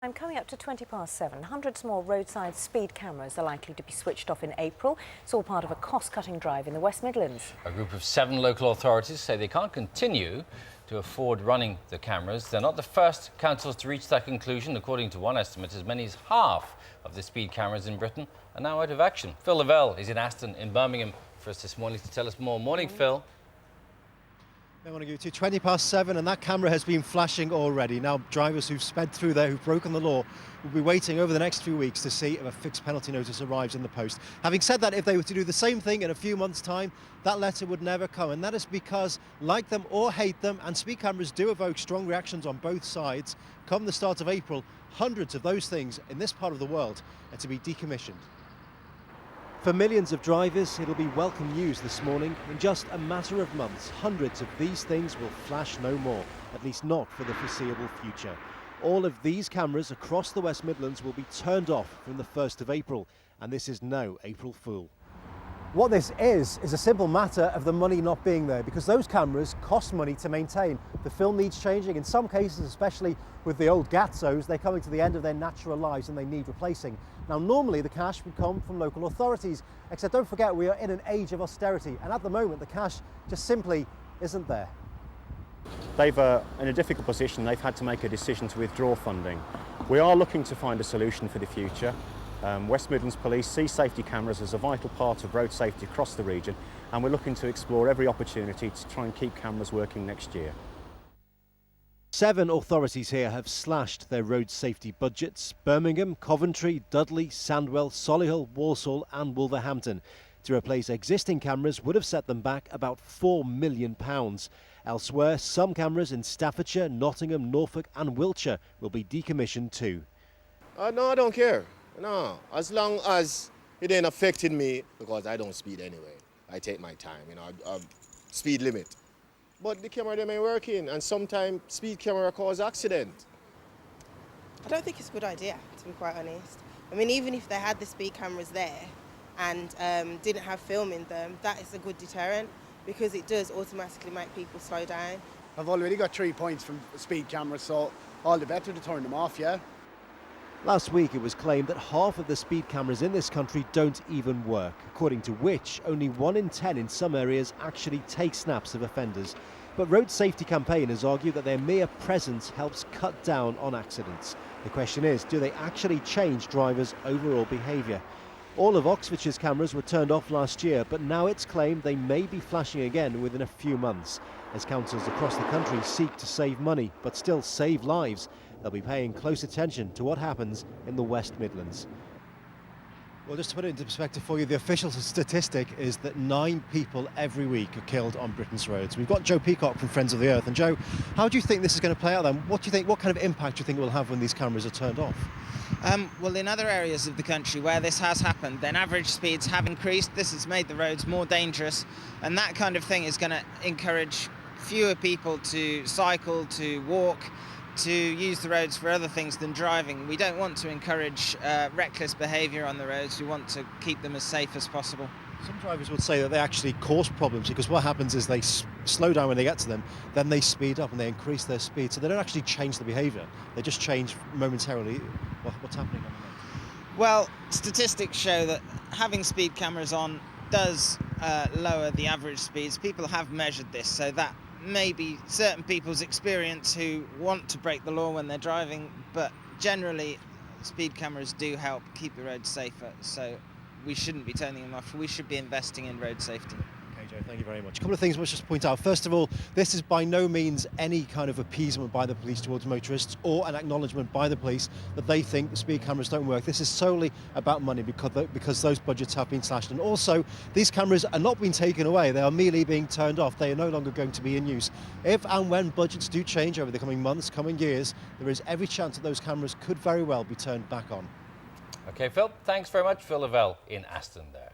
I'm coming up to 7:20. Hundreds more roadside speed cameras are likely to be switched off in April. It's all part of a cost-cutting drive in the West Midlands. A group of 7 local authorities say they can't continue to afford running the cameras. They're not the first councils to reach that conclusion. According to one estimate, as many as half of the speed cameras in Britain are now out of action. Phil Lavelle is in Aston in Birmingham for us this morning to tell us more. Morning, Phil. I want to give you 7:20, and that camera has been flashing already. Now, drivers who've sped through there, who've broken the law, will be waiting over the next few weeks to see if a fixed penalty notice arrives in the post. Having said that, if they were to do the same thing in a few months' time, that letter would never come. And that is because, like them or hate them, and speed cameras do evoke strong reactions on both sides, come the start of April, hundreds of those things in this part of the world are to be decommissioned. For millions of drivers, it'll be welcome news this morning. In just a matter of months, hundreds of these things will flash no more, at least not for the foreseeable future. All of these cameras across the West Midlands will be turned off from the 1st of April, and this is no April Fool. What this is a simple matter of the money not being there, because those cameras cost money to maintain. The film needs changing. In some cases, especially with the old Gatzos, they're coming to the end of their natural lives and they need replacing. Now, normally the cash would come from local authorities, except don't forget we are in an age of austerity, and at the moment the cash just simply isn't there. They've, in a difficult position, they've had to make a decision to withdraw funding. We are looking to find a solution for the future. West Midlands Police see safety cameras as a vital part of road safety across the region, and we're looking to explore every opportunity to try and keep cameras working next year. 7 authorities here have slashed their road safety budgets: Birmingham, Coventry, Dudley, Sandwell, Solihull, Walsall and Wolverhampton. To replace existing cameras would have set them back about £4 million. Elsewhere, some cameras in Staffordshire, Nottingham, Norfolk and Wiltshire will be decommissioned too. No, I don't care. No, as long as it ain't affecting me, because I don't speed anyway. I take my time, speed limit. But the camera them ain't working, and sometimes speed camera cause accident. I don't think it's a good idea, to be quite honest. I mean, even if they had the speed cameras there and didn't have film in them, that is a good deterrent, because it does automatically make people slow down. I've already got 3 points from speed cameras, so all the better to turn them off, yeah. Last week it was claimed that half of the speed cameras in this country don't even work, according to which only 1 in 10 in some areas actually take snaps of offenders. But road safety campaigners argue that their mere presence helps cut down on accidents. The question is, do they actually change drivers' overall behaviour? All of Oxfordshire's cameras were turned off last year, but now it's claimed they may be flashing again within a few months. As councils across the country seek to save money, but still save lives, they'll be paying close attention to what happens in the West Midlands. Well, just to put it into perspective for you, the official statistic is that 9 people every week are killed on Britain's roads. We've got Joe Peacock from Friends of the Earth. And Joe, how do you think this is going to play out then? What kind of impact do you think it will have when these cameras are turned off? Well, in other areas of the country where this has happened, then average speeds have increased. This has made the roads more dangerous, and that kind of thing is going to encourage fewer people to cycle, to walk, to use the roads for other things than driving. We don't want to encourage reckless behaviour on the roads. We want to keep them as safe as possible. Some drivers would say that they actually cause problems, because what happens is they slow down when they get to them, then they speed up and they increase their speed, so they don't actually change the behaviour. They just change momentarily what's happening on the road. Well, statistics show that having speed cameras on does lower the average speeds. People have measured this, so that may be certain people's experience who want to break the law when they're driving, but generally speed cameras do help keep the roads safer, so we shouldn't be turning them off. We should be investing in road safety. Okay, Joe, thank you very much. A couple of things I must just point out. First of all, this is by no means any kind of appeasement by the police towards motorists, or an acknowledgement by the police that they think the speed cameras don't work. This is solely about money, because those budgets have been slashed. And also, these cameras are not being taken away. They are merely being turned off. They are no longer going to be in use. If and when budgets do change over the coming months, coming years, there is every chance that those cameras could very well be turned back on. OK, Phil, thanks very much. Phil Lavelle in Aston there.